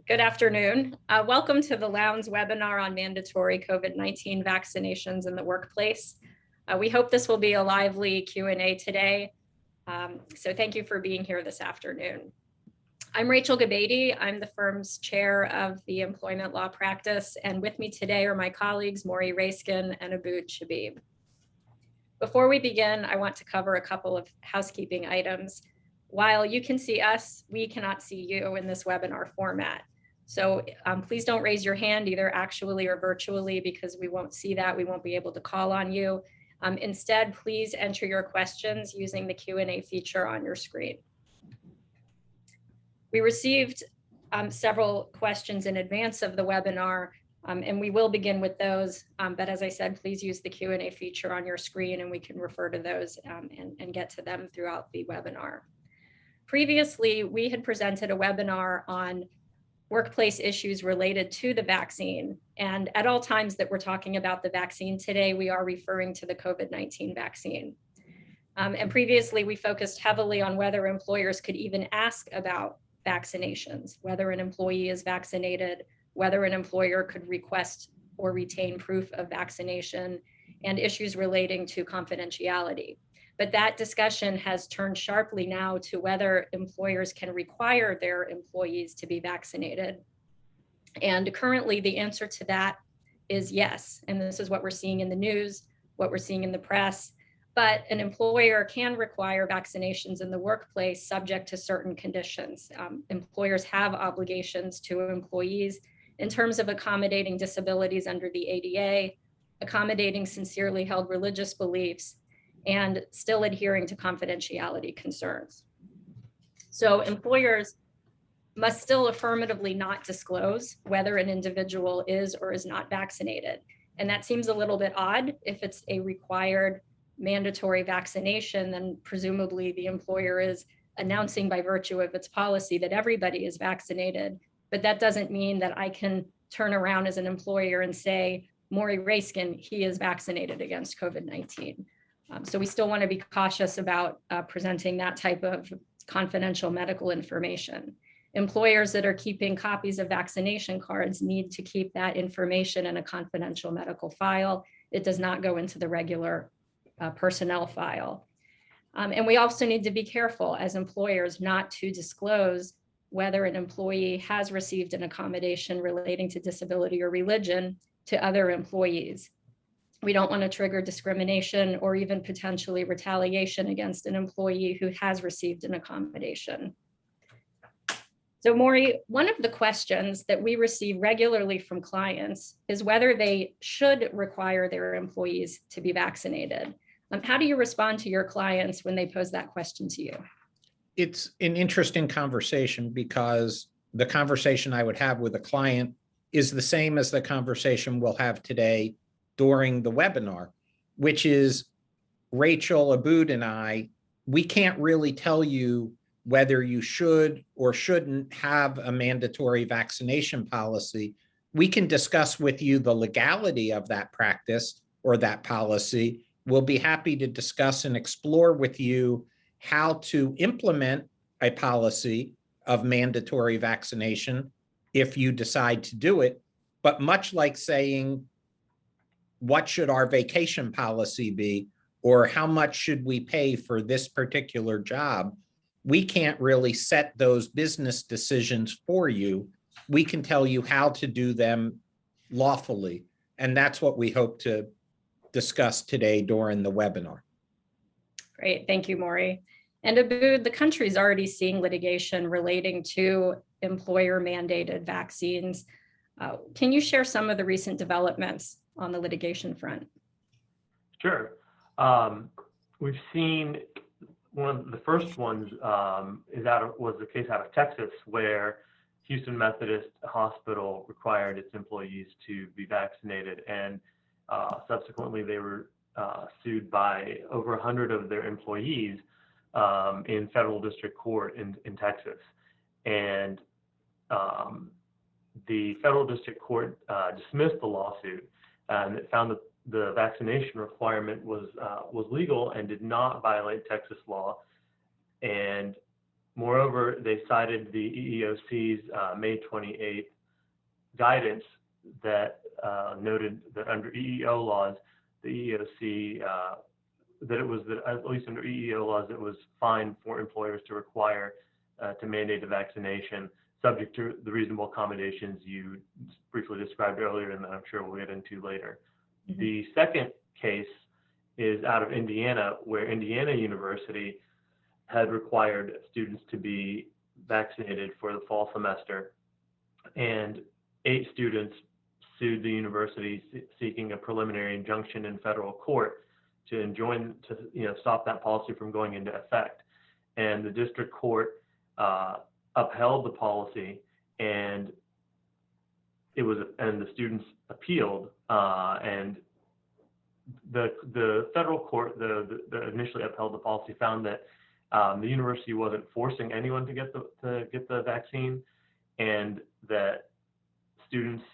Good afternoon. Welcome to the Lowndes webinar on mandatory COVID-19 vaccinations in the workplace. We hope this will be a lively Q&A today. So thank you for being here this afternoon. I'm Rachel Gabady. I'm the firm's chair of the employment law practice, and with me today are my colleagues, Maury Raiskin and Abood Shabib. Before we begin, I want to cover a couple of housekeeping items. While you can see us, we cannot see you in this webinar format. So please don't raise your hand either actually or virtually because we won't see that. We won't be able to call on you. Instead, please enter your questions using the Q&A feature on your screen. We received several questions in advance of the webinar, and we will begin with those. But as I said, please use the Q&A feature on your screen and we can refer to those and get to them throughout the webinar. Previously, we had presented a webinar on workplace issues related to the vaccine. And at all times that we're talking about the vaccine today, we are referring to the COVID-19 vaccine. And previously, we focused heavily on whether employers could even ask about vaccinations, whether an employee is vaccinated, whether an employer could request or retain proof of vaccination, and issues relating to confidentiality. But that discussion has turned sharply now to whether employers can require their employees to be vaccinated. And currently the answer to that is yes. And this is what we're seeing in the news, what we're seeing in the press. But an employer can require vaccinations in the workplace subject to certain conditions. Employers have obligations to employees in terms of accommodating disabilities under the ADA, accommodating sincerely held religious beliefs, and still adhering to confidentiality concerns. So employers must still affirmatively not disclose whether an individual is or is not vaccinated. And that seems a little bit odd. If it's a required mandatory vaccination, then presumably the employer is announcing by virtue of its policy that everybody is vaccinated. But that doesn't mean that I can turn around as an employer and say, Maury Raiskin, he is vaccinated against COVID-19. So we still want to be cautious about presenting that type of confidential medical information. Employers that are keeping copies of vaccination cards need to keep that information in a confidential medical file. It does not go into the regular personnel file. And we also need to be careful as employers not to disclose whether an employee has received an accommodation relating to disability or religion to other employees. We don't want to trigger discrimination or even potentially retaliation against an employee who has received an accommodation. So Maury, one of the questions that we receive regularly from clients is whether they should require their employees to be vaccinated. How do you respond to your clients when they pose that question to you? It's an interesting conversation because the conversation I would have with a client is the same as the conversation we'll have today during the webinar, which is Rachel, Abood, and I, we can't really tell you whether you should or shouldn't have a mandatory vaccination policy. We can discuss with you the legality of that practice or that policy. We'll be happy to discuss and explore with you how to implement a policy of mandatory vaccination if you decide to do it. But much like saying, what should our vacation policy be, or how much should we pay for this particular job? We can't really set those business decisions for you. We can tell you how to do them lawfully. And that's what we hope to discuss today during the webinar. Great, thank you, Maury. And Abood, the country's already seeing litigation relating to employer mandated vaccines. Can you share some of the recent developments on the litigation front? Sure. We've seen one of the first ones was a case out of Texas where Houston Methodist Hospital required its employees to be vaccinated, and subsequently they were sued by over 100 of their employees in federal district court in Texas. And the federal district court dismissed the lawsuit and it found that the vaccination requirement was legal and did not violate Texas law. And Moreover, they cited the EEOC's May 28th guidance that noted that under EEO laws, the EEOC, that it was, at least under EEO laws, it was fine for employers to require to mandate a vaccination, subject to the reasonable accommodations you briefly described earlier, and that I'm sure we'll get into later. Mhm. The second case is out of Indiana, where Indiana University had required students to be vaccinated for the fall semester, and 8 students sued the university seeking a preliminary injunction in federal court to enjoin, to stop that policy from going into effect. And the district court upheld the policy, and the students appealed, and the federal court, that initially upheld the policy, found that the university wasn't forcing anyone to get the vaccine, and that students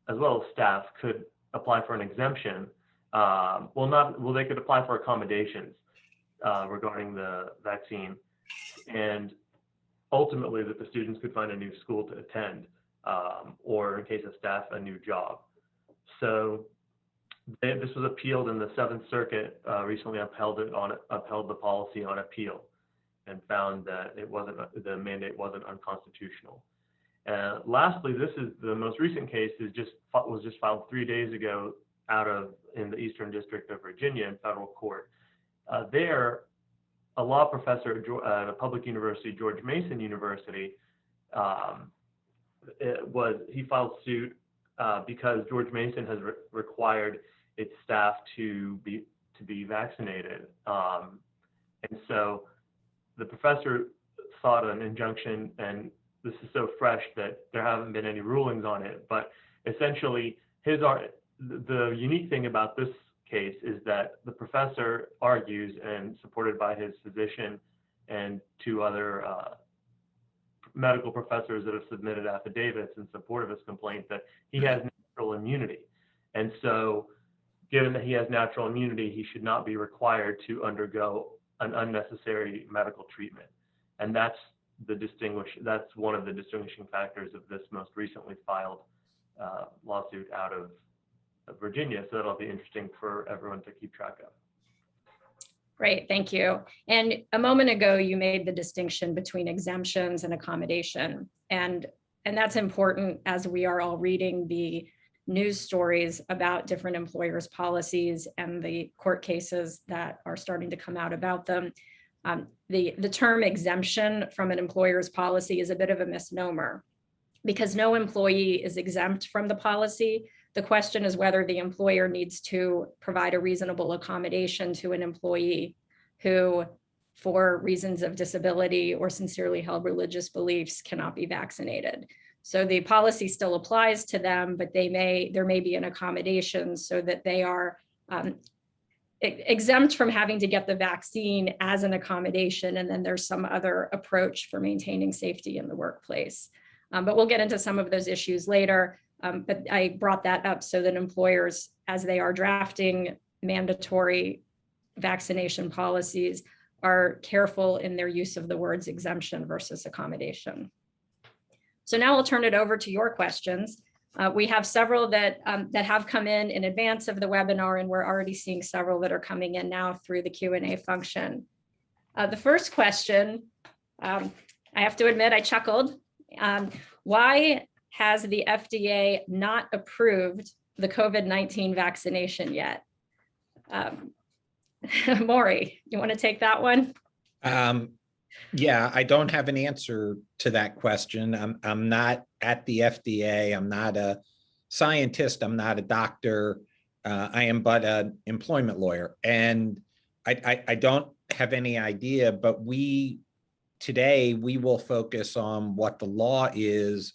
as well as staff could apply for an exemption. They could apply for accommodations regarding the vaccine, and ultimately that the students could find a new school to attend, or in case of staff, a new job. So this was appealed, and the Seventh Circuit recently upheld the policy on appeal, and found that the mandate wasn't unconstitutional. Lastly, this is the most recent case, was just filed 3 days ago in the Eastern District of Virginia in federal court. There, a law professor at a public university, George Mason University, he filed suit because George Mason has required its staff to be vaccinated, and so the professor sought an injunction, and this is so fresh that there haven't been any rulings on it. But essentially, the unique thing about this case is that the professor argues, and supported by his physician and 2 other medical professors that have submitted affidavits in support of his complaint, that he has natural immunity. And so, given that he has natural immunity, he should not be required to undergo an unnecessary medical treatment. And that's one of the distinguishing factors of this most recently filed lawsuit out of Virginia. So that'll be interesting for everyone to keep track of. Great, thank you. And a moment ago, you made the distinction between exemptions and accommodation. And that's important as we are all reading the news stories about different employers' policies and the court cases that are starting to come out about them. The term exemption from an employer's policy is a bit of a misnomer, because no employee is exempt from the policy. The question is whether the employer needs to provide a reasonable accommodation to an employee who, for reasons of disability or sincerely held religious beliefs, cannot be vaccinated. So the policy still applies to them, but there may be an accommodation so that they are exempt from having to get the vaccine as an accommodation, and then there's some other approach for maintaining safety in the workplace. But we'll get into some of those issues later. But I brought that up so that employers, as they are drafting mandatory vaccination policies, are careful in their use of the words exemption versus accommodation. So now I'll turn it over to your questions. We have several that have come in advance of the webinar, and we're already seeing several that are coming in now through the Q&A function. The first question, I have to admit, I chuckled. Why has the FDA not approved the COVID-19 vaccination yet? Maury, you want to take that one? Yeah, I don't have an answer to that question. I'm not at the FDA. I'm not a scientist. I'm not a doctor. I am but an employment lawyer. And I don't have any idea, but today we will focus on what the law is,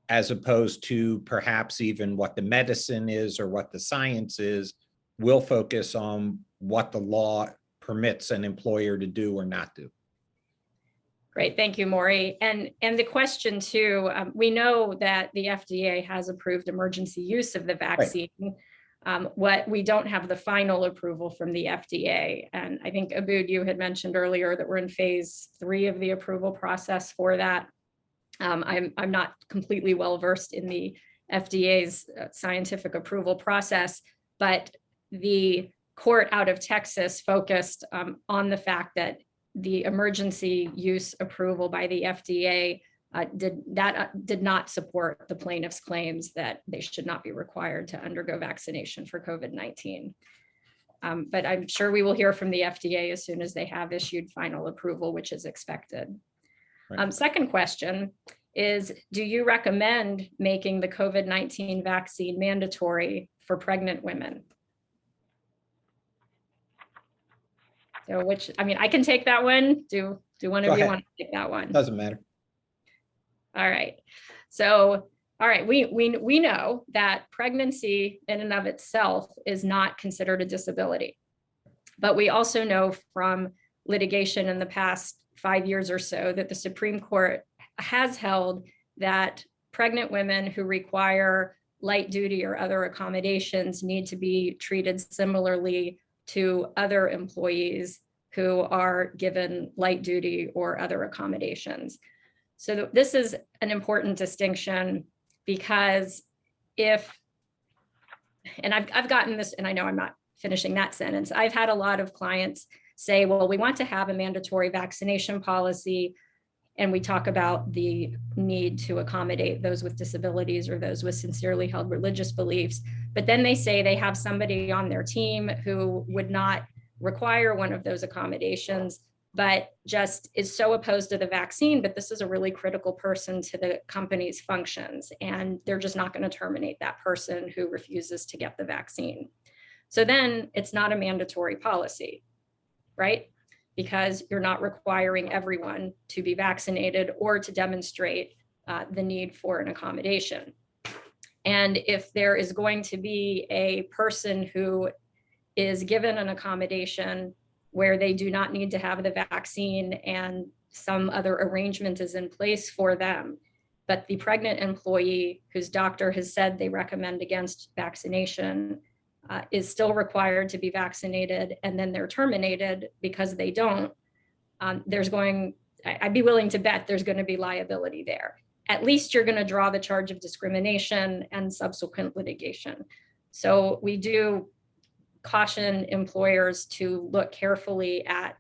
as opposed to perhaps even what the medicine is or what the science is. We'll focus on what the law permits an employer to do or not do. Great, thank you, Maury. And the question too, we know that the FDA has approved emergency use of the vaccine. What we don't have the final approval from the FDA. And I think Abood, you had mentioned earlier that we're in phase 3 of the approval process for that. I'm not completely well versed in the FDA's scientific approval process, but the court out of Texas focused on the fact that the emergency use approval by the FDA did not support the plaintiff's claims that they should not be required to undergo vaccination for COVID-19. But I'm sure we will hear from the FDA as soon as they have issued final approval, which is expected. Right. Second question is, do you recommend making the COVID-19 vaccine mandatory for pregnant women? So I can take that one. Do one of you want to take that one? Doesn't matter. All right. So, all right, we know that pregnancy in and of itself is not considered a disability. But we also know from litigation in the past 5 years or so that the Supreme Court has held that pregnant women who require light duty or other accommodations need to be treated similarly to other employees who are given light duty or other accommodations. So this is an important distinction because and I've gotten this, and I know I'm not finishing that sentence. I've had a lot of clients say, well, we want to have a mandatory vaccination policy, and we talk about the need to accommodate those with disabilities or those with sincerely held religious beliefs. But then they say they have somebody on their team who would not require one of those accommodations, but just is so opposed to the vaccine, but this is a really critical person to the company's functions, and they're just not going to terminate that person who refuses to get the vaccine. So then it's not a mandatory policy, right? Because you're not requiring everyone to be vaccinated or to demonstrate the need for an accommodation. And if there is going to be a person who is given an accommodation where they do not need to have the vaccine and some other arrangement is in place for them, but the pregnant employee whose doctor has said they recommend against vaccination is still required to be vaccinated, and then they're terminated because they don't, I'd be willing to bet there's going to be liability there. At least you're going to draw the charge of discrimination and subsequent litigation. So we do caution employers to look carefully at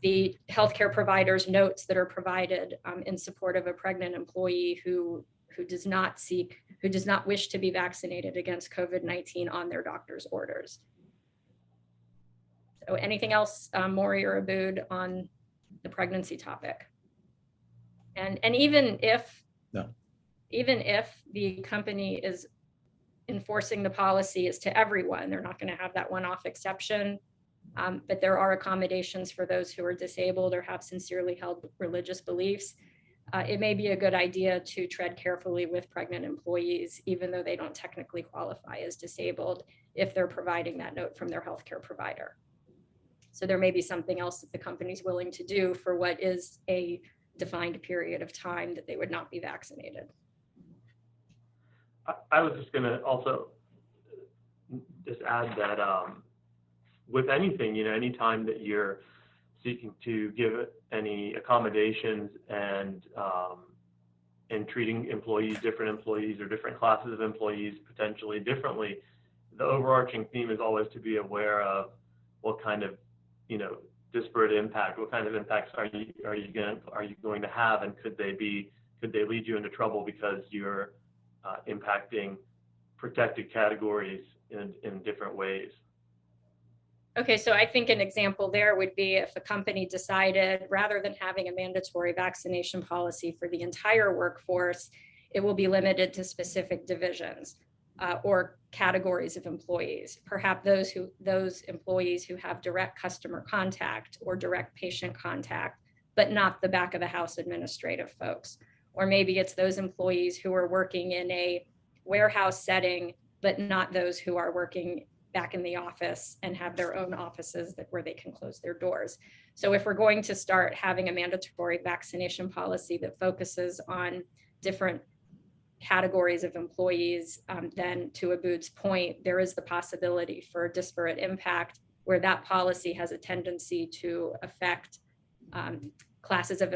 the healthcare provider's notes that are provided in support of a pregnant employee who does not wish to be vaccinated against COVID-19 on their doctor's orders. So anything else, Maury or Abood, on the pregnancy topic? And even if the company is enforcing the policy is to everyone, they're not going to have that one-off exception, but there are accommodations for those who are disabled or have sincerely held religious beliefs. It may be a good idea to tread carefully with pregnant employees, even though they don't technically qualify as disabled, if they're providing that note from their healthcare provider. So there may be something else that the company's willing to do for what is a defined period of time that they would not be vaccinated. I was just going to also just add that with anything, anytime that you're seeking to give any accommodations and treating different employees or different classes of employees potentially differently, the overarching theme is always to be aware of what kind of disparate impact, what kind of impacts are you going to have, and could they lead you into trouble because you're impacting protected categories in different ways. Okay, so I think an example there would be if a company decided, rather than having a mandatory vaccination policy for the entire workforce, it will be limited to specific divisions or categories of employees. Perhaps those employees who have direct customer contact or direct patient contact, but not the back of the house administrative folks. Or maybe it's those employees who are working in a warehouse setting, but not those who are working back in the office and have their own offices where they can close their doors. So if we're going to start having a mandatory vaccination policy that focuses on different categories of employees, then to Aboud's point, there is the possibility for disparate impact where that policy has a tendency to affect classes of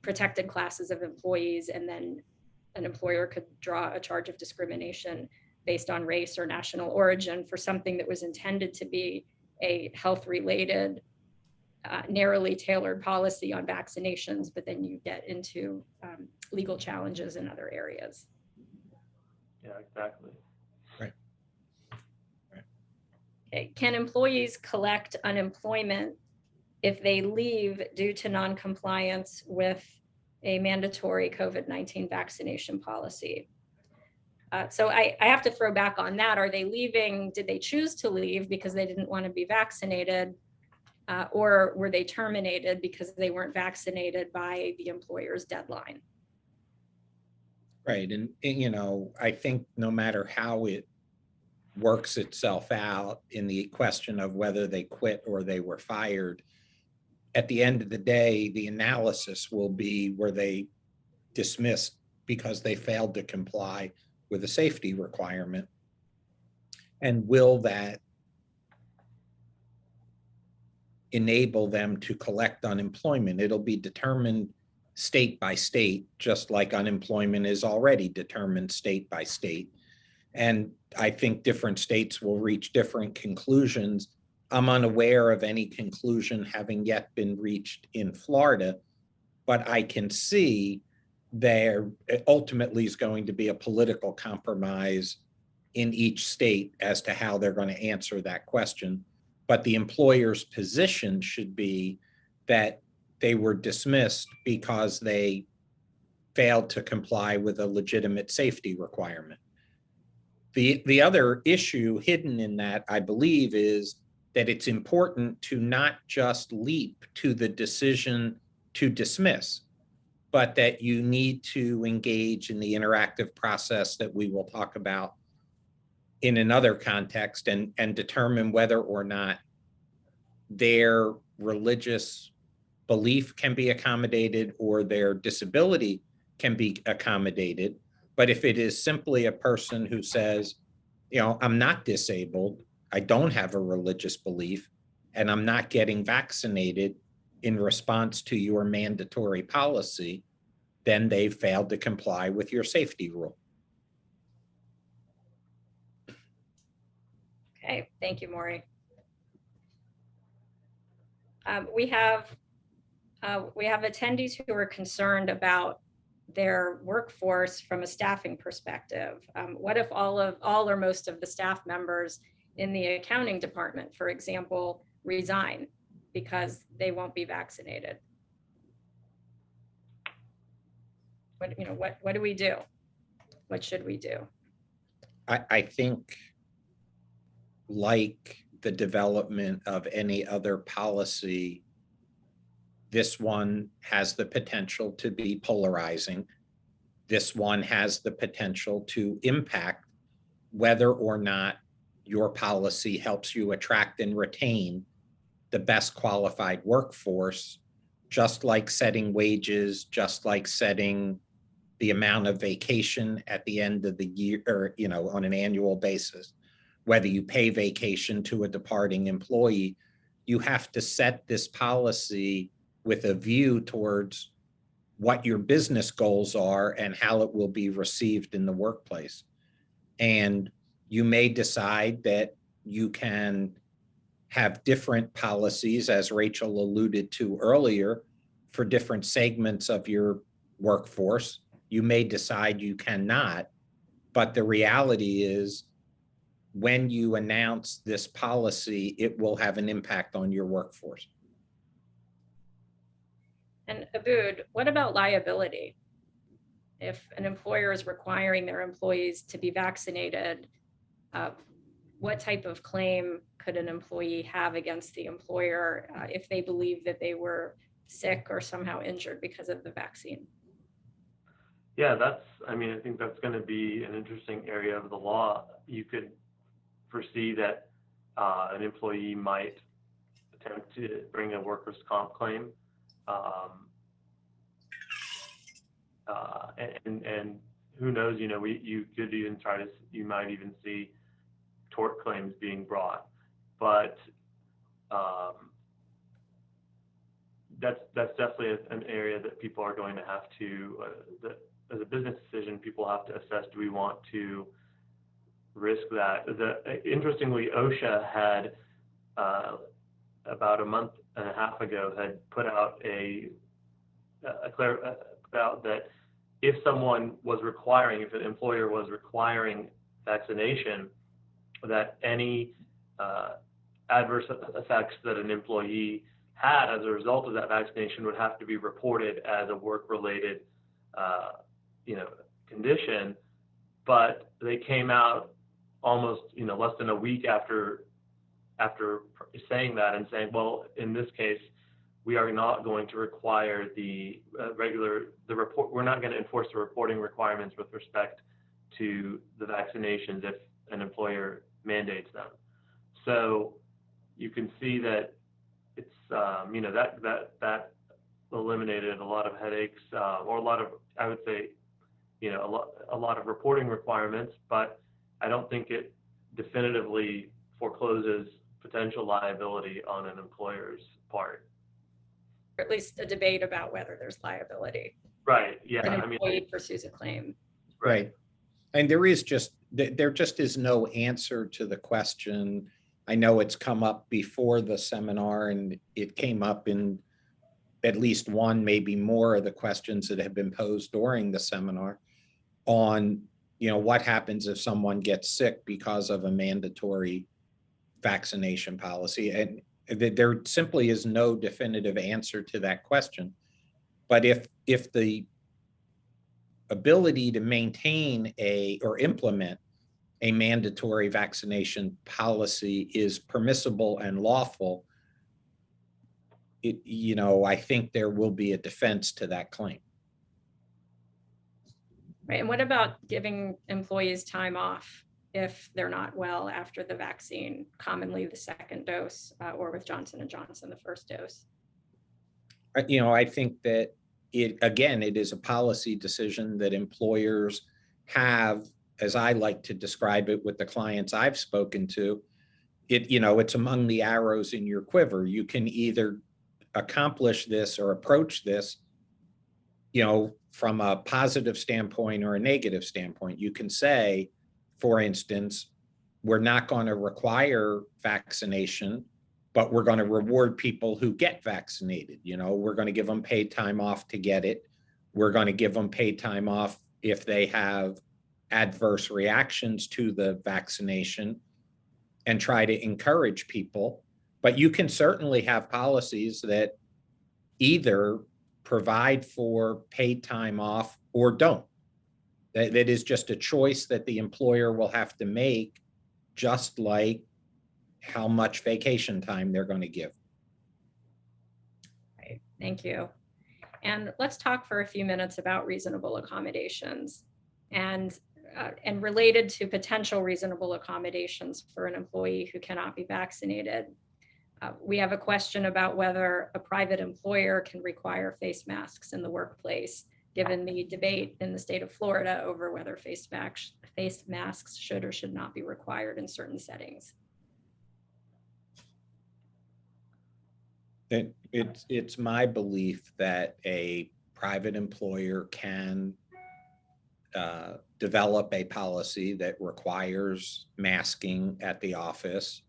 protected classes of employees, and then an employer could draw a charge of discrimination based on race or national origin for something that was intended to be a health-related, narrowly tailored policy on vaccinations, but then you get into legal challenges in other areas. Yeah, exactly. Right. Okay. Can employees collect unemployment if they leave due to non-compliance with a mandatory COVID-19 vaccination policy? So I have to throw back on that. Are they leaving? Did they choose to leave because they didn't want to be vaccinated? Or were they terminated because they weren't vaccinated by the employer's deadline? Right. And, you know, I think no matter how it works itself out in the question of whether they quit or they were fired, at the end of the day, the analysis will be, were they dismissed because they failed to comply with a safety requirement? And will that enable them to collect unemployment? It'll be determined state by state, just like unemployment is already determined state by state. And I think different states will reach different conclusions. I'm unaware of any conclusion having yet been reached in Florida, but I can see there ultimately is going to be a political compromise in each state as to how they're going to answer that question. But the employer's position should be that they were dismissed because they failed to comply with a legitimate safety requirement. The other issue hidden in that, I believe, is that it's important to not just leap to the decision to dismiss, but that you need to engage in the interactive process that we will talk about in another context, and determine whether or not their religious belief can be accommodated or their disability can be accommodated. But if it is simply a person who says, you know, I'm not disabled, I don't have a religious belief, and I'm not getting vaccinated in response to your mandatory policy, then they've failed to comply with your safety rule. Okay, thank you, Maury. We have attendees who are concerned about their workforce from a staffing perspective. What if all or most of the staff members in the accounting department, for example, resign because they won't be vaccinated? What do we do? What should we do? I think, like the development of any other policy, this one has the potential to be polarizing. This one has the potential to impact whether or not your policy helps you attract and retain the best qualified workforce, just like setting wages, just like setting the amount of vacation at the end of the year, or, you know, on an annual basis. Whether you pay vacation to a departing employee, you have to set this policy with a view towards what your business goals are and how it will be received in the workplace. And you may decide that you can have different policies, as Rachel alluded to earlier, for different segments of your workforce. You may decide you cannot, but the reality is, when you announce this policy, it will have an impact on your workforce. And Aboud, what about liability? If an employer is requiring their employees to be vaccinated, what type of claim could an employee have against the employer if they believe that they were sick or somehow injured because of the vaccine? Yeah, I think that's going to be an interesting area of the law. You could foresee that an employee might attempt to bring a workers' comp claim, and who knows, you know, you could even you might even see tort claims being brought, but that's definitely an area that people are going to have to, that as a business decision, people have to assess, do we want to risk that? Interestingly, OSHA had, about a month and a half ago, had put out about that if someone was requiring, if an employer was requiring vaccination, that any adverse effects that an employee had as a result of that vaccination would have to be reported as a work-related, condition. But they came out almost, less than a week after saying that and saying, well, in this case, we are not going to require the report. We're not going to enforce the reporting requirements with respect to the vaccinations if an employer mandates them. So you can see that it's, that eliminated a lot of headaches, or a lot of, I would say, a lot of reporting requirements, but I don't think it definitively forecloses potential liability on an employer's part. Or at least a debate about whether there's liability. Right. Yeah. An employee pursues a claim. Right. And there just is no answer to the question. I know it's come up before the seminar, and it came up in at least one, maybe more of the questions that have been posed during the seminar on, what happens if someone gets sick because of a mandatory vaccination policy. And there simply is no definitive answer to that question. But if the ability to maintain or implement a mandatory vaccination policy is permissible and lawful, I think there will be a defense to that claim. Right. And what about giving employees time off if they're not well after the vaccine, commonly the second dose, or with Johnson & Johnson, the first dose? I think that it is a policy decision that employers have, as I like to describe it with the clients I've spoken to. It's among the arrows in your quiver. You can either accomplish this or approach this, from a positive standpoint or a negative standpoint. You can say, for instance, we're not going to require vaccination, but we're going to reward people who get vaccinated. We're going to give them paid time off to get it. We're going to give them paid time off if they have adverse reactions to the vaccination, and try to encourage people. But you can certainly have policies that either provide for paid time off or don't. That is just a choice that the employer will have to make, just like how much vacation time they're going to give. Right. Thank you. And let's talk for a few minutes about reasonable accommodations, and related to potential reasonable accommodations for an employee who cannot be vaccinated. We have a question about whether a private employer can require face masks in the workplace, given the debate in the state of Florida over whether face masks should or should not be required in certain settings. It's my belief that a private employer can develop a policy that requires masking at the office.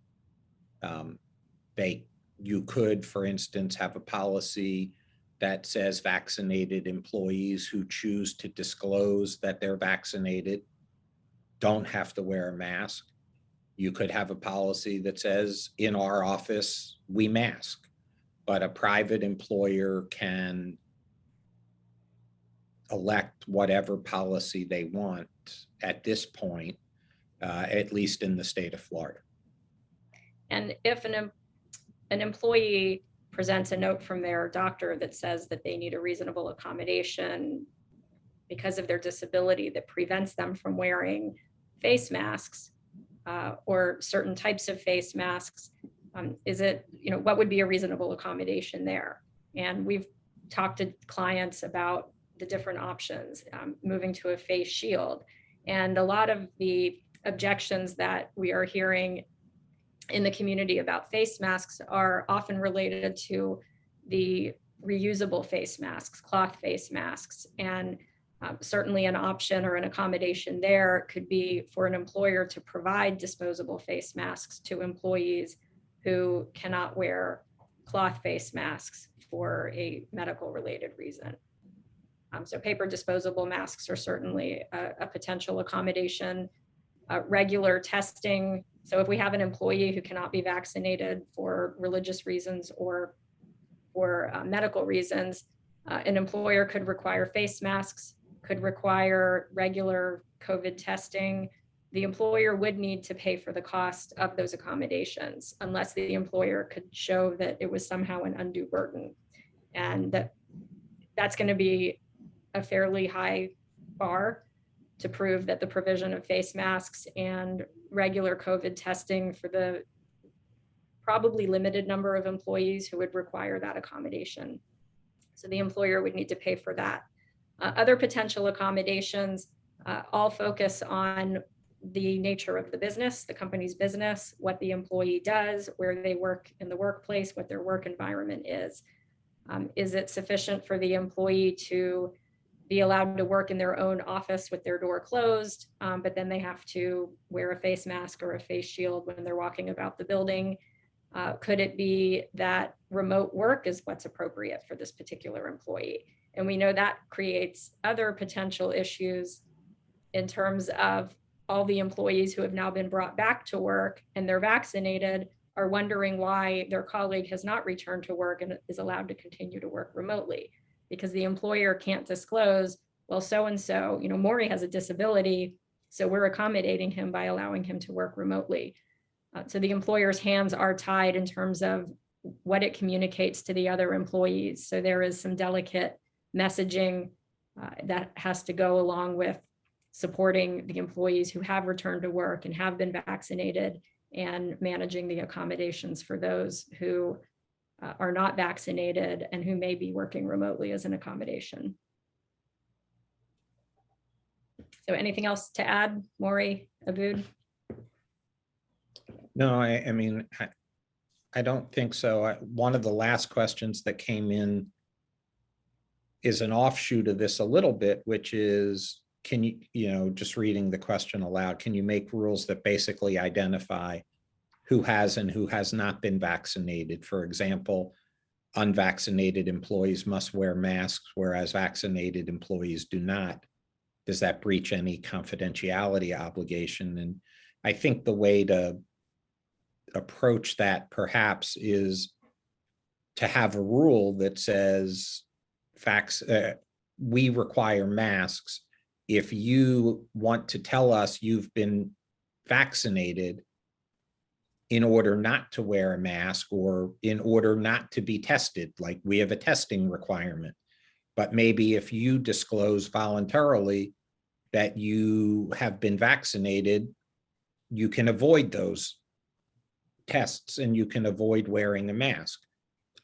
You could, for instance, have a policy that says vaccinated employees who choose to disclose that they're vaccinated don't have to wear a mask. You could have a policy that says, in our office, we mask, but a private employer can elect whatever policy they want at this point, at least in the state of Florida. And if an employee presents a note from their doctor that says that they need a reasonable accommodation because of their disability that prevents them from wearing face masks, or certain types of face masks, what would be a reasonable accommodation there? And we've talked to clients about the different options, moving to a face shield. And a lot of the objections that we are hearing in the community about face masks are often related to the reusable face masks, cloth face masks. And certainly an option or an accommodation there could be for an employer to provide disposable face masks to employees who cannot wear cloth face masks for a medical related reason. So paper disposable masks are certainly a potential accommodation. Regular testing. So if we have an employee who cannot be vaccinated for religious reasons or for medical reasons, an employer could require face masks, could require regular COVID testing. The employer would need to pay for the cost of those accommodations unless the employer could show that it was somehow an undue burden. And that's going to be a fairly high bar to prove that the provision of face masks and regular COVID testing for the probably limited number of employees who would require that accommodation. So the employer would need to pay for that. Other potential accommodations all focus on the nature of the business, the company's business, what the employee does, where they work in the workplace, what their work environment is. Is it sufficient for the employee to be allowed to work in their own office with their door closed, but then they have to wear a face mask or a face shield when they're walking about the building? Could it be that remote work is what's appropriate for this particular employee? And we know that creates other potential issues in terms of all the employees who have now been brought back to work and they're vaccinated are wondering why their colleague has not returned to work and is allowed to continue to work remotely, because the employer can't disclose, well, so-and-so, Maury has a disability, so we're accommodating him by allowing him to work remotely. So the employer's hands are tied in terms of what it communicates to the other employees. So there is some delicate messaging that has to go along with supporting the employees who have returned to work and have been vaccinated and managing the accommodations for those who are not vaccinated and who may be working remotely as an accommodation. So anything else to add, Maury, Abood? No, I mean, I don't think so. One of the last questions that came in is an offshoot of this a little bit, which is, can you, just reading the question aloud, can you make rules that basically identify who has and who has not been vaccinated? For example, unvaccinated employees must wear masks, whereas vaccinated employees do not. Does that breach any confidentiality obligation? And I think the way to approach that perhaps is to have a rule that says we require masks. If you want to tell us you've been vaccinated in order not to wear a mask or in order not to be tested, like we have a testing requirement, but maybe if you disclose voluntarily that you have been vaccinated, you can avoid those tests and you can avoid wearing a mask.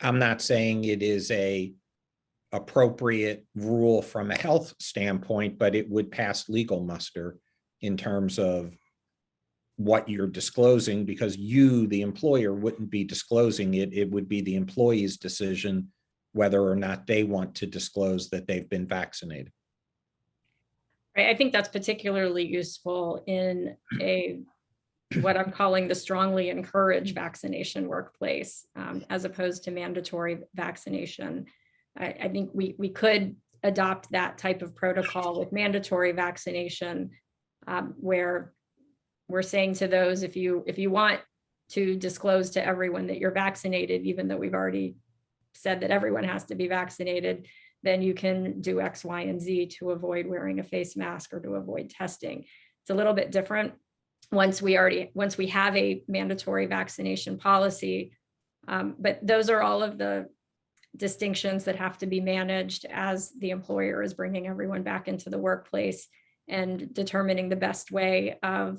I'm not saying it is a appropriate rule from a health standpoint, but it would pass legal muster in terms of what you're disclosing, because you, the employer, wouldn't be disclosing it. It would be the employee's decision whether or not they want to disclose that they've been vaccinated. Right. I think that's particularly useful in what I'm calling the strongly encouraged vaccination workplace, as opposed to mandatory vaccination. I think we could adopt that type of protocol with mandatory vaccination, where we're saying to those, if you want to disclose to everyone that you're vaccinated, even though we've already said that everyone has to be vaccinated, then you can do X, Y, and Z to avoid wearing a face mask or to avoid testing. It's a little bit different once we have a mandatory vaccination policy, but those are all of the distinctions that have to be managed as the employer is bringing everyone back into the workplace and determining the best way of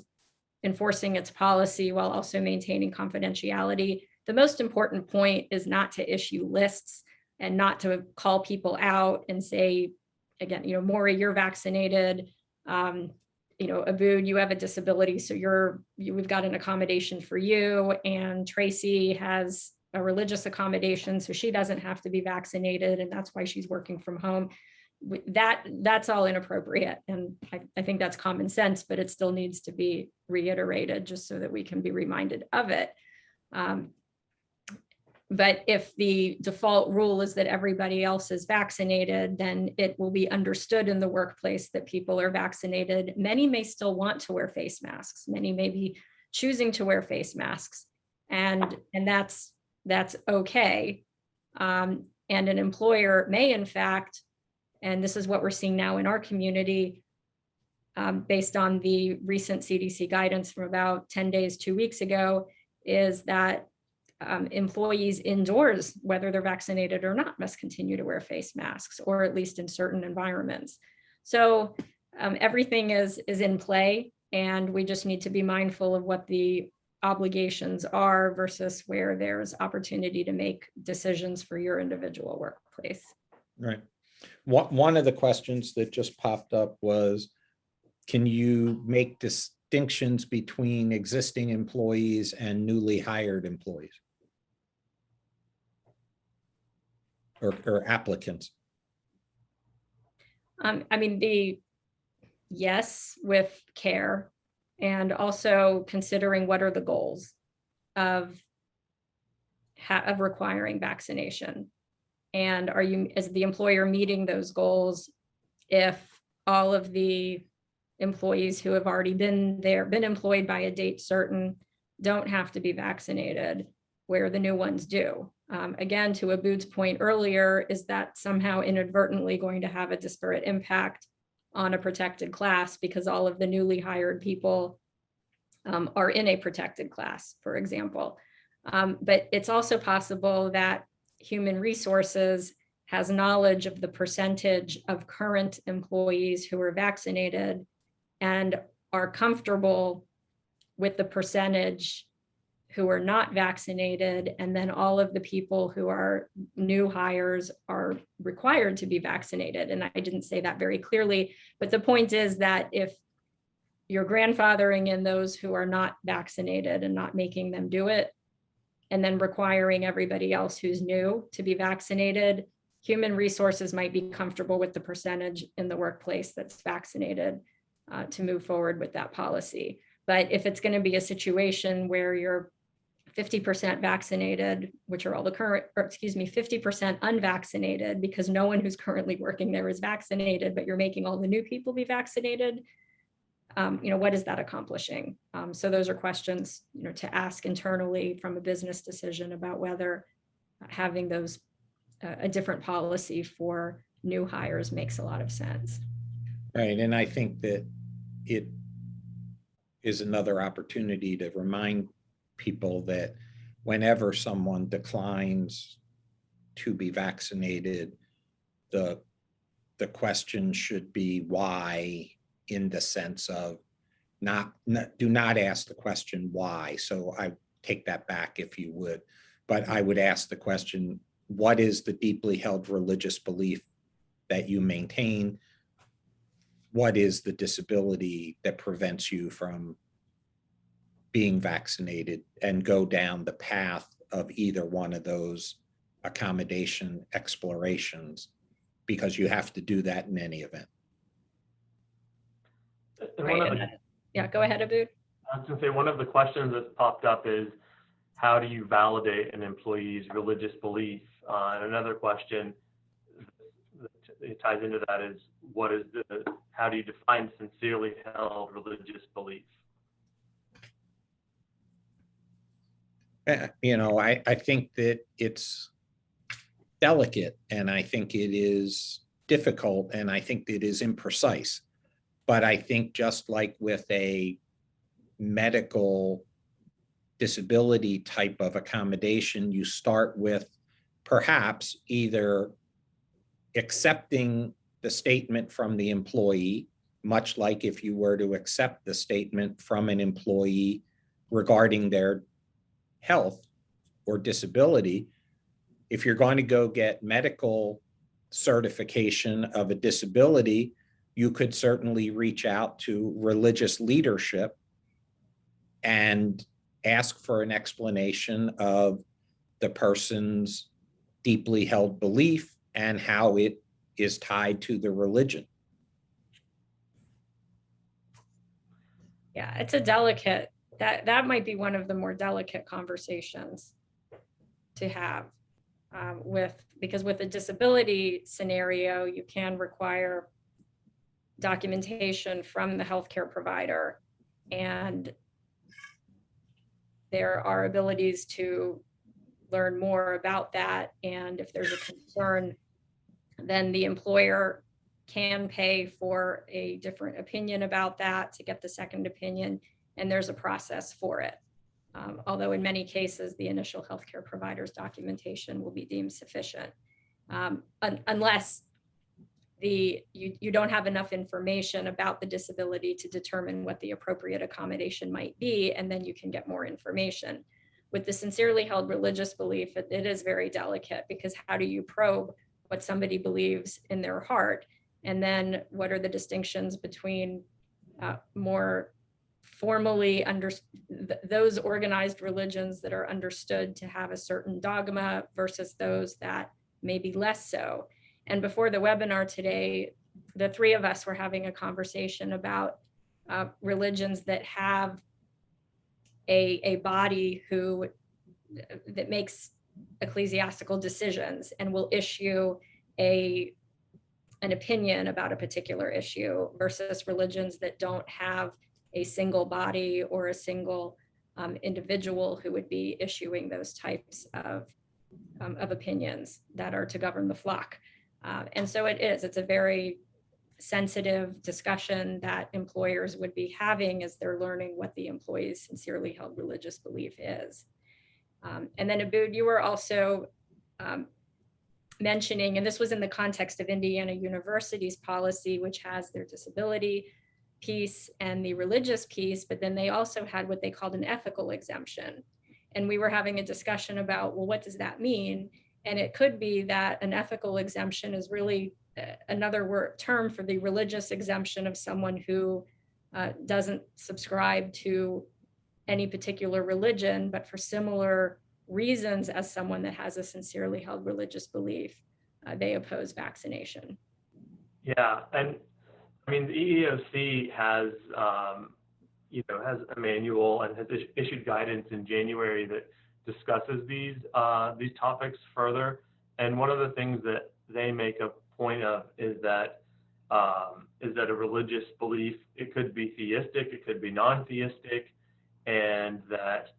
enforcing its policy while also maintaining confidentiality. The most important point is not to issue lists and not to call people out and say, again, Maury, you're vaccinated. Abood, you have a disability, so we've got an accommodation for you, and Tracy has a religious accommodation, so she doesn't have to be vaccinated, and that's why she's working from home. That's all inappropriate, and I think that's common sense, but it still needs to be reiterated just so that we can be reminded of it. But if the default rule is that everybody else is vaccinated, then it will be understood in the workplace that people are vaccinated. Many may still want to wear face masks. Many may be choosing to wear face masks, and that's okay. And an employer may, in fact, and this is what we're seeing now in our community, based on the recent CDC guidance from about 10 days, 2 weeks ago, is that employees indoors, whether they're vaccinated or not, must continue to wear face masks, or at least in certain environments. So everything is in play, and we just need to be mindful of what the obligations are versus where there's opportunity to make decisions for your individual workplace. Right. One of the questions that just popped up was, can you make distinctions between existing employees and newly hired employees or applicants? Yes, with care, and also considering what are the goals of requiring vaccination. And are you, as the employer, meeting those goals if all of the employees who have already been employed by a date certain, don't have to be vaccinated, where the new ones do? Again, to Abood's point earlier, is that somehow inadvertently going to have a disparate impact on a protected class because all of the newly hired people are in a protected class, for example. But it's also possible that Human Resources has knowledge of the percentage of current employees who are vaccinated and are comfortable with the percentage who are not vaccinated, and then all of the people who are new hires are required to be vaccinated. And I didn't say that very clearly, but the point is that if you're grandfathering in those who are not vaccinated and not making them do it, and then requiring everybody else who's new to be vaccinated, Human Resources might be comfortable with the percentage in the workplace that's vaccinated to move forward with that policy. But if it's going to be a situation where you're 50% vaccinated, which are all the current, or 50% unvaccinated, because no one who's currently working there is vaccinated, but you're making all the new people be vaccinated, what is that accomplishing? So those are questions, to ask internally from a business decision about whether having those a different policy for new hires makes a lot of sense. Right, and I think that it is another opportunity to remind people that whenever someone declines to be vaccinated, the question should be why, in the sense of do not ask the question why. So I take that back, if you would, but I would ask the question, what is the deeply held religious belief that you maintain? What is the disability that prevents you from being vaccinated, and go down the path of either one of those accommodation explorations, because you have to do that in any event. Yeah, go ahead, Abood. I was going to say, one of the questions that's popped up is, how do you validate an employee's religious belief? And another question that ties into that is, how do you define sincerely held religious belief? I think that it's delicate, and I think it is difficult, and I think it is imprecise. But I think just like with a medical disability type of accommodation, you start with perhaps either accepting the statement from the employee, much like if you were to accept the statement from an employee regarding their health or disability. If you're going to go get medical certification of a disability, you could certainly reach out to religious leadership and ask for an explanation of the person's deeply held belief and how it is tied to the religion. Yeah, it's a delicate, that might be one of the more delicate conversations to have because with a disability scenario, you can require documentation from the healthcare provider, and there are abilities to learn more about that. And if there's a concern, then the employer can pay for a different opinion about that to get the second opinion, and there's a process for it. Although in many cases, the initial healthcare provider's documentation will be deemed sufficient, unless you don't have enough information about the disability to determine what the appropriate accommodation might be, and then you can get more information. With the sincerely held religious belief, it is very delicate, because how do you probe what somebody believes in their heart? And then what are the distinctions between more formally those organized religions that are understood to have a certain dogma versus those that may be less so? And before the webinar today, the three of us were having a conversation about religions that have a body that makes ecclesiastical decisions and will issue an opinion about a particular issue, versus religions that don't have a single body or a single individual who would be issuing those types of opinions that are to govern the flock. And so it's a very sensitive discussion that employers would be having as they're learning what the employee's sincerely held religious belief is. And then Abood, you were also mentioning, and this was in the context of Indiana University's policy, which has their disability piece and the religious piece, but then they also had what they called an ethical exemption. And we were having a discussion about, well, what does that mean? And it could be that an ethical exemption is really another term for the religious exemption of someone who doesn't subscribe to any particular religion, but for similar reasons as someone that has a sincerely held religious belief, they oppose vaccination. Yeah, and I mean, the EEOC has, has a manual and has issued guidance in January that discusses these topics further. And one of the things that they make a point of is that a religious belief, it could be theistic, it could be non-theistic, and that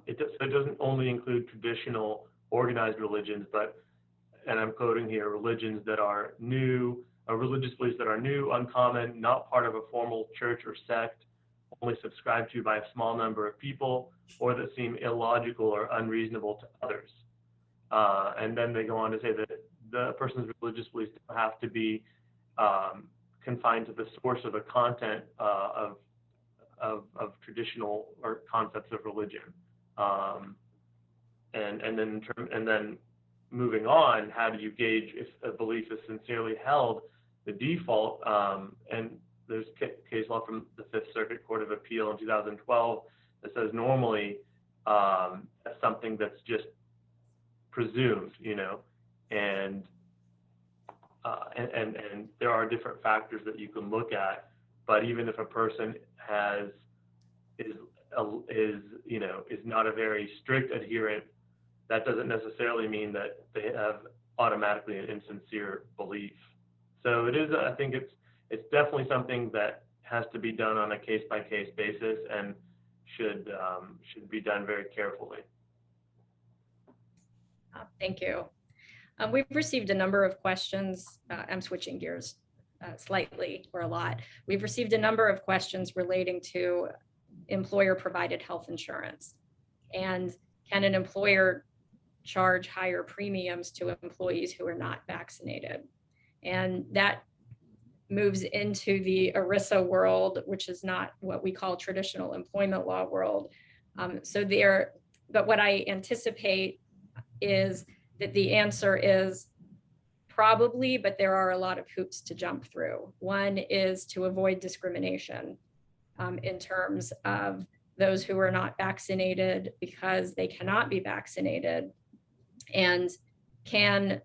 it doesn't only include traditional organized religions, but, and I'm quoting here, religions that are new, religious beliefs that are new, uncommon, not part of a formal church or sect, only subscribed to by a small number of people, or that seem illogical or unreasonable to others. And then they go on to say that the person's religious beliefs don't have to be confined to the source of a content of traditional or concepts of religion. And then moving on, how do you gauge if a belief is sincerely held? The default, and there's case law from the Fifth Circuit Court of Appeal in 2012 that says normally that's something that's just presumed, and there are different factors that you can look at. But even if a person is not a very strict adherent, that doesn't necessarily mean that they have automatically an insincere belief. So it is, I think it's definitely something that has to be done on a case-by-case basis and should be done very carefully. Thank you. We've received a number of questions. I'm switching gears slightly or a lot. We've received a number of questions relating to employer-provided health insurance. And can an employer charge higher premiums to employees who are not vaccinated? And that moves into the ERISA world, which is not what we call traditional employment law world. But what I anticipate is that the answer is Probably, but there are a lot of hoops to jump through. One is to avoid discrimination in terms of those who are not vaccinated because they cannot be vaccinated. And can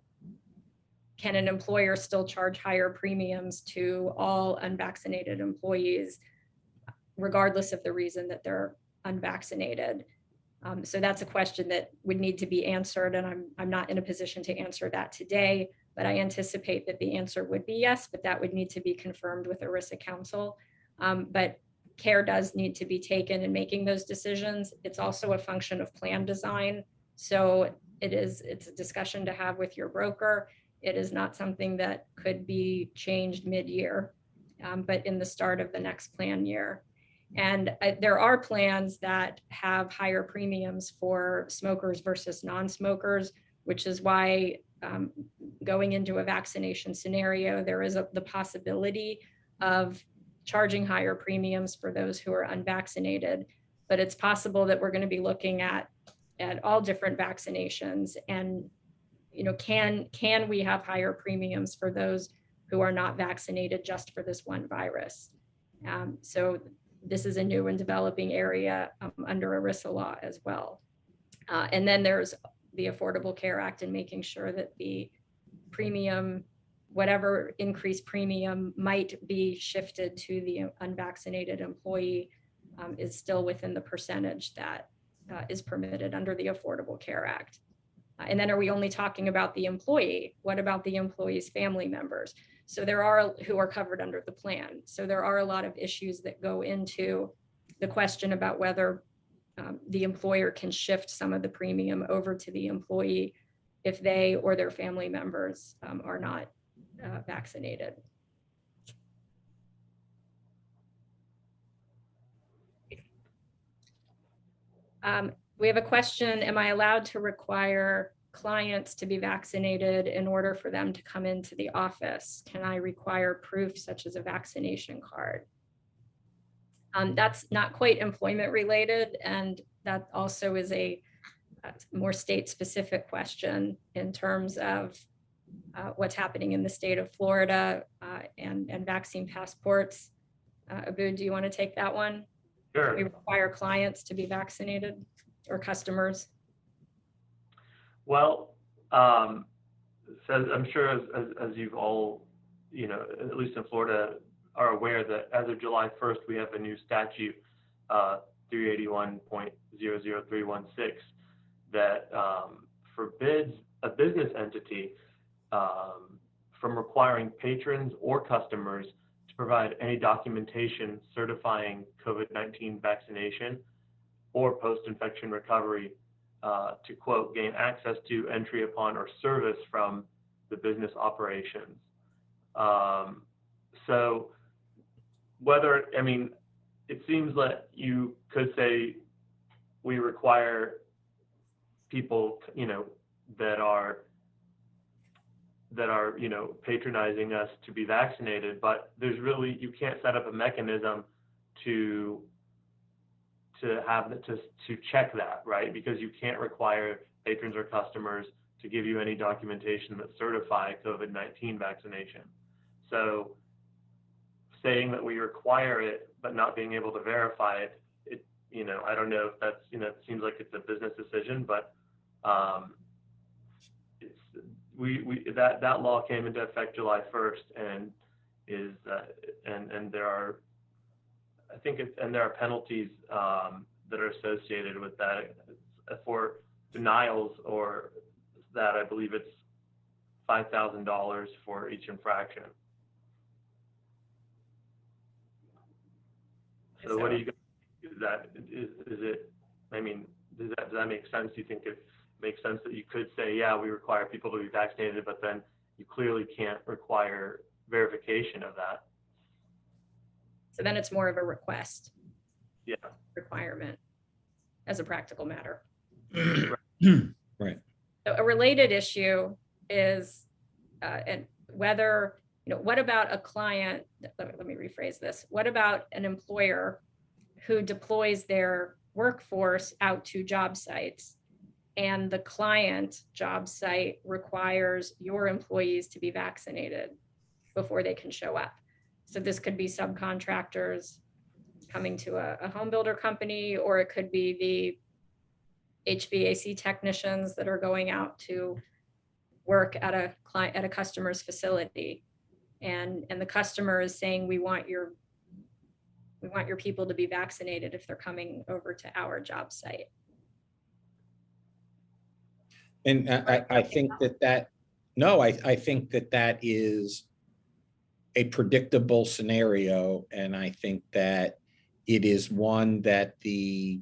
an employer still charge higher premiums to all unvaccinated employees, regardless of the reason that they're unvaccinated? So that's a question that would need to be answered, and I'm not in a position to answer that today, but I anticipate that the answer would be yes, but that would need to be confirmed with ERISA counsel. But care does need to be taken in making those decisions. It's also a function of plan design. So it's a discussion to have with your broker. It is not something that could be changed mid-year, but in the start of the next plan year. And there are plans that have higher premiums for smokers versus non-smokers, which is why going into a vaccination scenario, there is the possibility of charging higher premiums for those who are unvaccinated. But it's possible that we're going to be looking at all different vaccinations, and can we have higher premiums for those who are not vaccinated just for this one virus? So this is a new and developing area under ERISA law as well. And then there's the Affordable Care Act and making sure that the premium, whatever increased premium might be shifted to the unvaccinated employee, is still within the percentage that is permitted under the Affordable Care Act. And then are we only talking about the employee? What about the employee's family members? So there are who are covered under the plan. So there are a lot of issues that go into the question about whether the employer can shift some of the premium over to the employee if they or their family members are not vaccinated. We have a question: am I allowed to require clients to be vaccinated in order for them to come into the office? Can I require proof such as a vaccination card? That's not quite employment related, and that also is a more state-specific question in terms of what's happening in the state of Florida and vaccine passports. Abu, do you want to take that one? Sure. Can we require clients to be vaccinated or customers? Well, so I'm sure as you've all, at least in Florida, are aware that as of July 1st, we have a new statute, 381.00316, that forbids a business entity from requiring patrons or customers to provide any documentation certifying COVID-19 vaccination or post-infection recovery to, quote, gain access to, entry upon, or service from the business operations. So whether, it seems that you could say we require people, that are patronizing us to be vaccinated, but there's really, you can't set up a mechanism to check that, right? Because you can't require patrons or customers to give you any documentation that certify COVID-19 vaccination. So saying that we require it, but not being able to verify it, I don't know if that's, it seems like it's a business decision, but that law came into effect July 1st and and there are, there are penalties that are associated with that for denials, or that I believe it's $5,000 for each infraction. So what do you guys, is it, does that make sense? Do you think it makes sense that you could say, yeah, we require people to be vaccinated, but then you clearly can't require verification of that? So then it's more of a request. Yeah. Requirement as a practical matter. Right. So a related issue is and whether, what about a client, let me rephrase this. What about an employer who deploys their workforce out to job sites and the client job site requires your employees to be vaccinated before they can show up. So this could be subcontractors coming to a home builder company, or it could be the HVAC technicians that are going out to work at a customer's facility. And the customer is saying, we want your people to be vaccinated if they're coming over to our job site. And I think I think that is a predictable scenario. And I think that it is one that the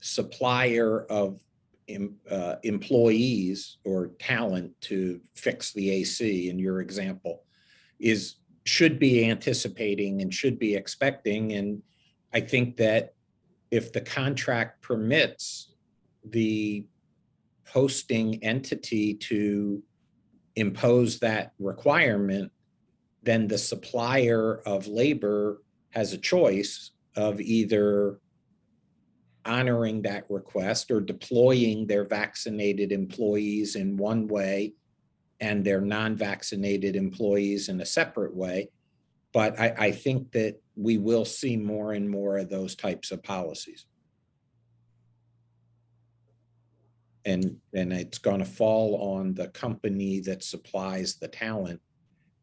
supplier of employees or talent to fix the AC in your example should be anticipating and should be expecting. And I think that if the contract permits the hosting entity to impose that requirement, then the supplier of labor has a choice of either honoring that request or deploying their vaccinated employees in one way and their non-vaccinated employees in a separate way. But I think that we will see more and more of those types of policies. And it's going to fall on the company that supplies the talent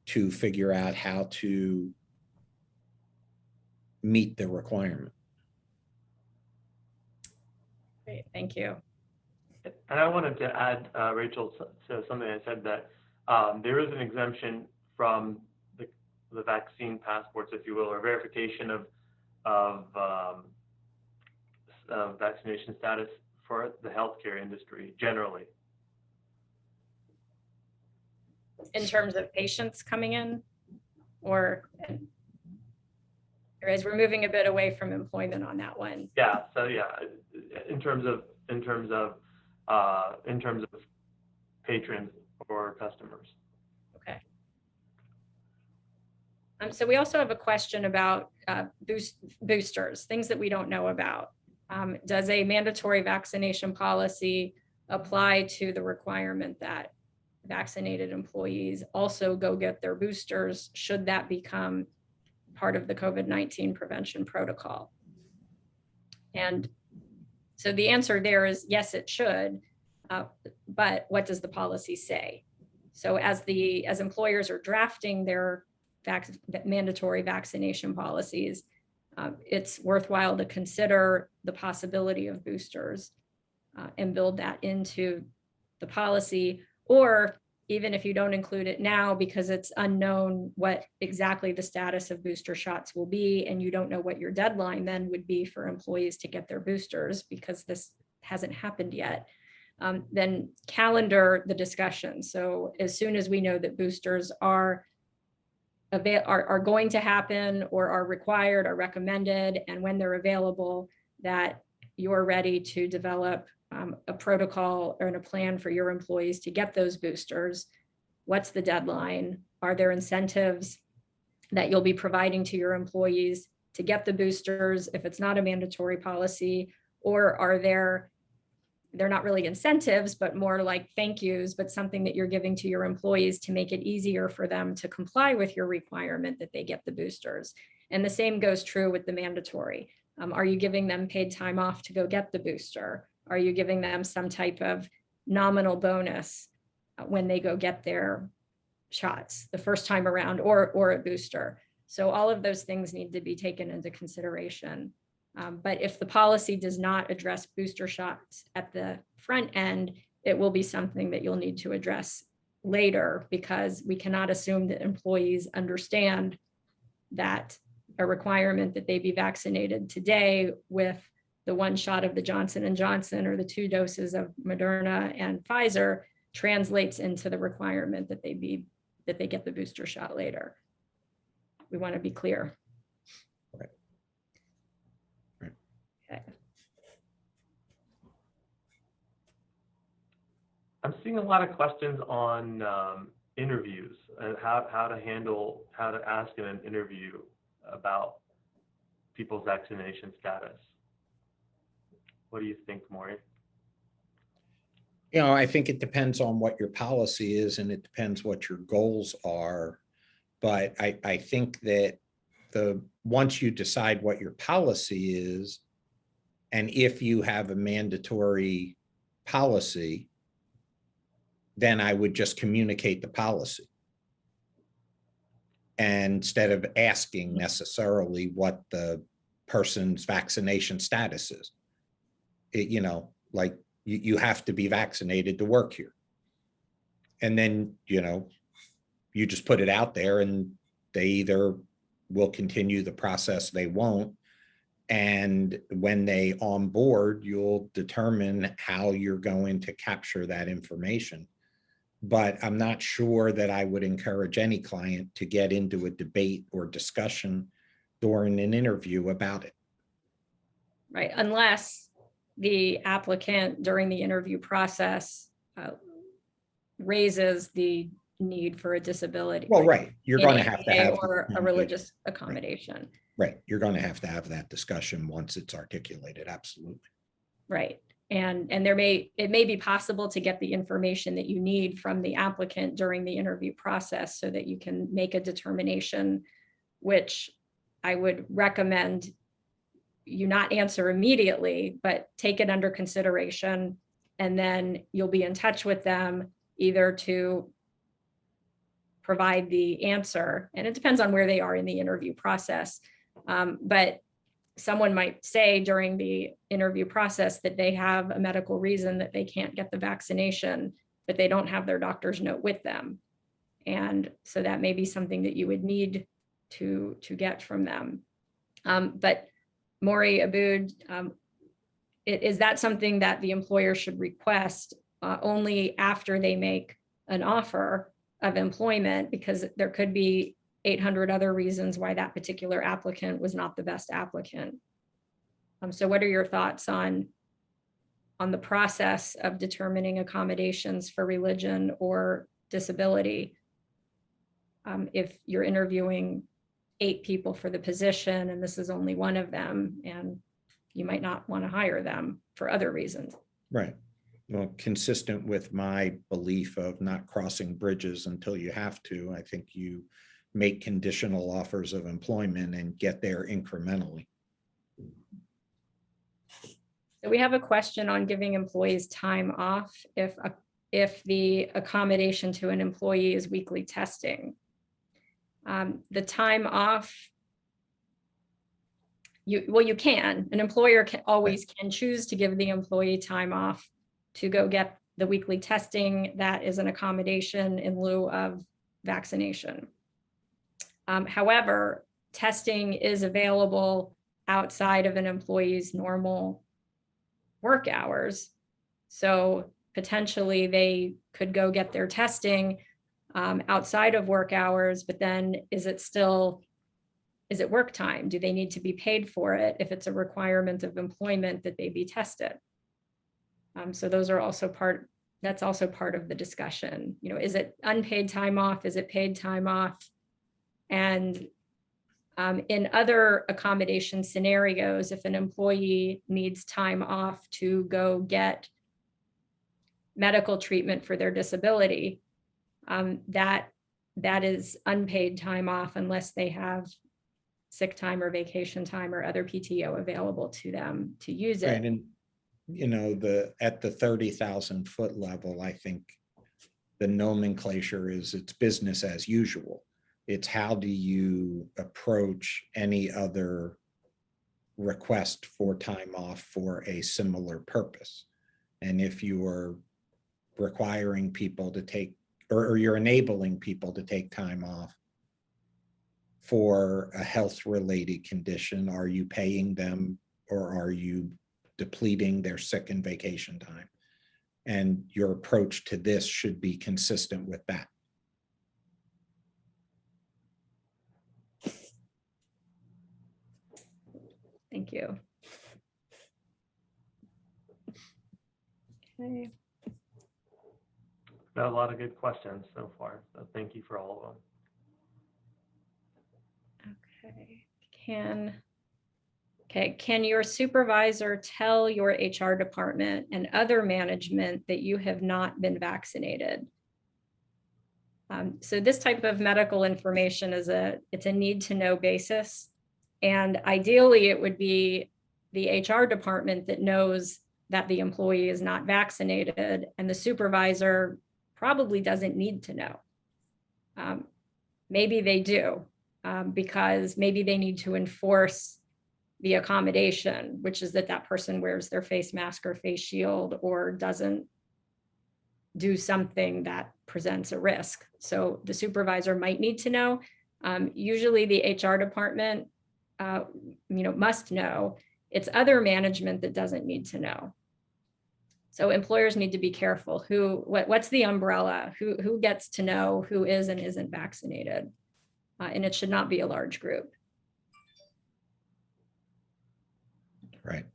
to figure out how to meet the requirement. Great, thank you. And I wanted to add, Rachel, to something I said, that there is an exemption from the vaccine passports, if you will, or verification of vaccination status for the healthcare industry generally. In terms of patients coming in, or as we're moving a bit away from employment on that one. Yeah. So yeah, in terms of patrons or customers. Okay. So we also have a question about boosters, things that we don't know about. Does a mandatory vaccination policy apply to the requirement that vaccinated employees also go get their boosters, should that become part of the COVID-19 prevention protocol? And so the answer there is yes, it should, but what does the policy say? So as employers are drafting their mandatory vaccination policies, it's worthwhile to consider the possibility of boosters and build that into the policy. Or even if you don't include it now because it's unknown what exactly the status of booster shots will be, and you don't know what your deadline then would be for employees to get their boosters because this hasn't happened yet, then calendar the discussion. So as soon as we know that boosters are going to happen or are required or recommended, and when they're available, that you're ready to develop a protocol or a plan for your employees to get those boosters. What's the deadline? Are there incentives that you'll be providing to your employees to get the boosters if it's not a mandatory policy? Or are they're not really incentives, but more like thank yous, but something that you're giving to your employees to make it easier for them to comply with your requirement that they get the boosters? And the same goes true with the mandatory. Are you giving them paid time off to go get the booster? Are you giving them some type of nominal bonus when they go get their shots the first time around, or a booster? So all of those things need to be taken into consideration. But if the policy does not address booster shots at the front end, it will be something that you'll need to address later, because we cannot assume that employees understand that a requirement that they be vaccinated today with the one shot of the Johnson & Johnson or the 2 doses of Moderna and Pfizer translates into the requirement that they get the booster shot later. We want to be clear. Right. Right. Okay. I'm seeing a lot of questions on interviews and how to ask in an interview about people's vaccination status. What do you think, Maury? I think it depends on what your policy is and it depends what your goals are. But I think that once you decide what your policy is, and if you have a mandatory policy, then I would just communicate the policy. And instead of asking necessarily what the person's vaccination status is, like you have to be vaccinated to work here. And then, you just put it out there and they either will continue the process, they won't. And when they onboard, you'll determine how you're going to capture that information. But I'm not sure that I would encourage any client to get into a debate or discussion during an interview about it. Right, unless the applicant during the interview process raises the need for a disability. Well, right, you're going to have to have or a religious accommodation. Right, you're going to have that discussion once it's articulated. Absolutely. Right, and it may be possible to get the information that you need from the applicant during the interview process so that you can make a determination, which I would recommend you not answer immediately, but take it under consideration, and then you'll be in touch with them either to provide the answer, and it depends on where they are in the interview process. But someone might say during the interview process that they have a medical reason that they can't get the vaccination, but they don't have their doctor's note with them. And so that may be something that you would need to get from them. But Maury Aboud, is that something that the employer should request only after they make an offer of employment, because there could be 800 other reasons why that particular applicant was not the best applicant. So what are your thoughts on the process of determining accommodations for religion or disability? If you're interviewing 8 people for the position and this is only one of them, and you might not want to hire them for other reasons. Right. Well, consistent with my belief of not crossing bridges until you have to, I think you make conditional offers of employment and get there incrementally. So we have a question on giving employees time off if the accommodation to an employee is weekly testing. The time off, you can. An employer always can choose to give the employee time off to go get the weekly testing. That is an accommodation in lieu of vaccination. However, testing is available outside of an employee's normal work hours. So potentially they could go get their testing outside of work hours, but then is it work time? Do they need to be paid for it if it's a requirement of employment that they be tested? So those are also that's also part of the discussion. Is it unpaid time off? Is it paid time off? And in other accommodation scenarios, if an employee needs time off to go get medical treatment for their disability, that is unpaid time off unless they have sick time or vacation time or other PTO available to them to use it. Right, and at the 30,000 foot level, I think the nomenclature is it's business as usual. It's how do you approach any other request for time off for a similar purpose. And if you are requiring people to take, or you're enabling people to take time off for a health-related condition, are you paying them or are you depleting their sick and vacation time? And your approach to this should be consistent with that. Thank you. Okay. Got a lot of good questions so far, so thank you for all of them. Okay. Okay, can your supervisor tell your HR department and other management that you have not been vaccinated? So this type of medical information it's a need to know basis. And ideally it would be the HR department that knows that the employee is not vaccinated, and the supervisor probably doesn't need to know. Maybe they do, because maybe they need to enforce the accommodation, which is that person wears their face mask or face shield or doesn't do something that presents a risk. So the supervisor might need to know. Usually the HR department, must know. It's other management that doesn't need to know. So employers need to be careful. What's the umbrella? Who gets to know who is and isn't vaccinated? And it should not be a large group. Right.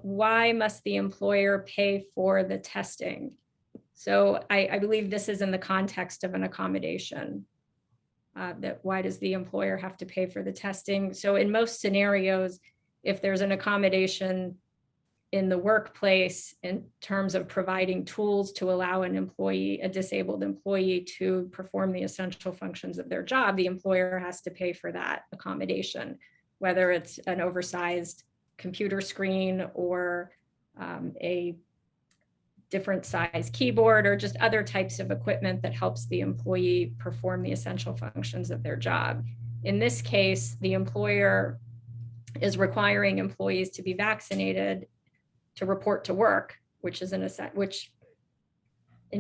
Why must the employer pay for the testing? So I believe this is in the context of an accommodation. That why does the employer have to pay for the testing? So in most scenarios, if there's an accommodation in the workplace in terms of providing tools to allow a disabled employee to perform the essential functions of their job, the employer has to pay for that accommodation, whether it's an oversized computer screen or a different size keyboard or just other types of equipment that helps the employee perform the essential functions of their job. In this case, the employer is requiring employees to be vaccinated to report to work, which in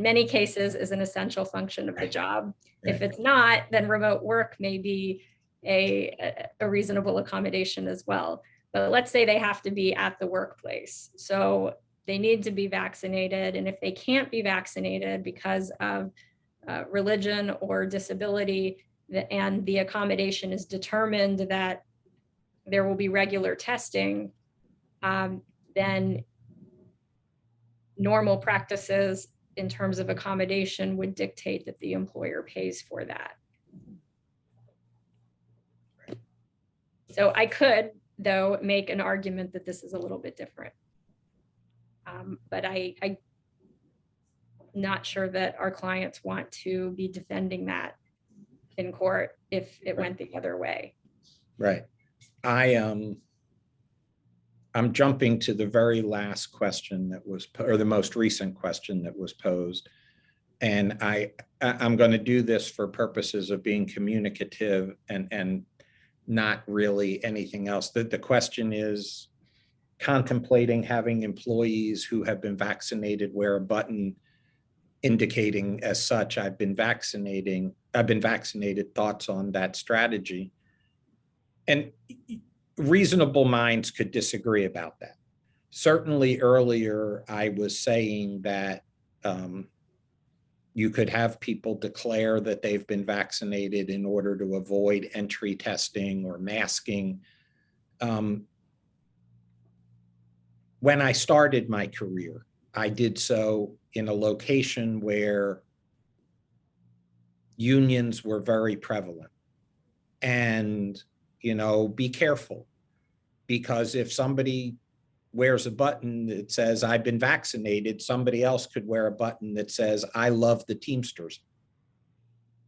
many cases is an essential function of the job. Right. If it's not, then remote work may be a reasonable accommodation as well. But let's say they have to be at the workplace. So they need to be vaccinated. And if they can't be vaccinated because of religion or disability, and the accommodation is determined that there will be regular testing, then normal practices in terms of accommodation would dictate that the employer pays for that. So I could, though, make an argument that this is a little bit different. But I'm not sure that our clients want to be defending that in court if it went the other way. Right. I'm jumping to the very last question that was, or the most recent question that was posed. And I'm going to do this for purposes of being communicative and not really anything else. The question is contemplating having employees who have been vaccinated wear a button indicating as such, I've been vaccinated, thoughts on that strategy. And reasonable minds could disagree about that. Certainly earlier, I was saying that you could have people declare that they've been vaccinated in order to avoid entry testing or masking. When I started my career, I did so in a location where unions were very prevalent. And, be careful, because if somebody wears a button that says, I've been vaccinated, somebody else could wear a button that says, I love the Teamsters.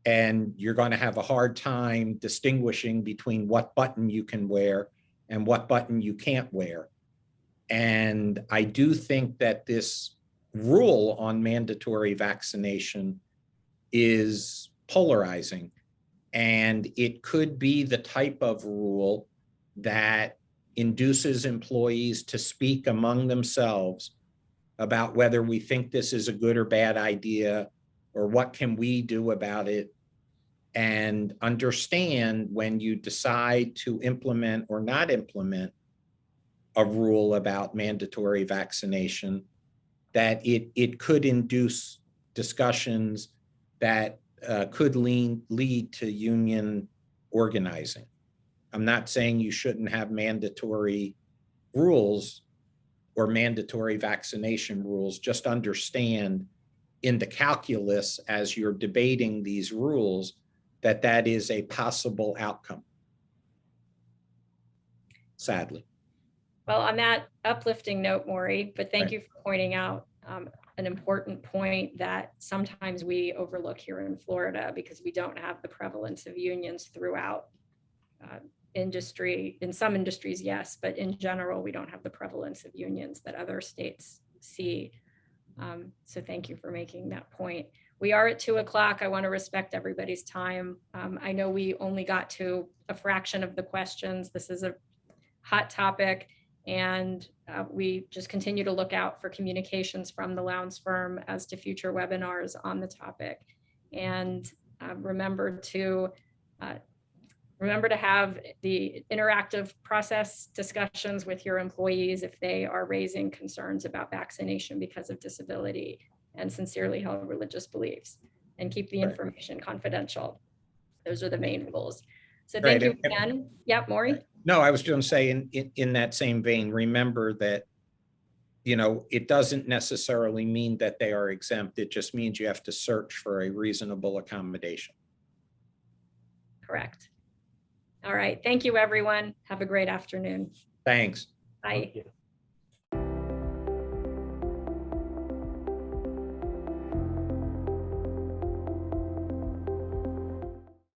And you're going to have a hard time distinguishing between what button you can wear and what button you can't wear. And I do think that this rule on mandatory vaccination is polarizing. And it could be the type of rule that induces employees to speak among themselves about whether we think this is a good or bad idea, or what can we do about it, and understand when you decide to implement or not implement a rule about mandatory vaccination, that it could induce discussions that could lead to union organizing. I'm not saying you shouldn't have mandatory rules or mandatory vaccination rules. Just understand in the calculus as you're debating these rules that is a possible outcome. Sadly. Well, on that uplifting note, Maury, but thank Right. you for pointing out an important point that sometimes we overlook here in Florida because we don't have the prevalence of unions throughout industry. In some industries, yes, but in general, we don't have the prevalence of unions that other states see. So thank you for making that point. We are at 2 o'clock. I want to respect everybody's time. I know we only got to a fraction of the questions. This is a hot topic, and we just continue to look out for communications from the Lowndes firm as to future webinars on the topic. And remember to have the interactive process discussions with your employees if they are raising concerns about vaccination because of disability and sincerely held religious beliefs, and keep the information confidential. Those are the main rules. So thank you again. Yeah, Maury? No, I was going to say in that same vein, remember that, you know, it doesn't necessarily mean that they are exempt. It just means you have to search for a reasonable accommodation. Correct. All right. Thank you, everyone. Have a great afternoon. Thanks. Bye. Thank you.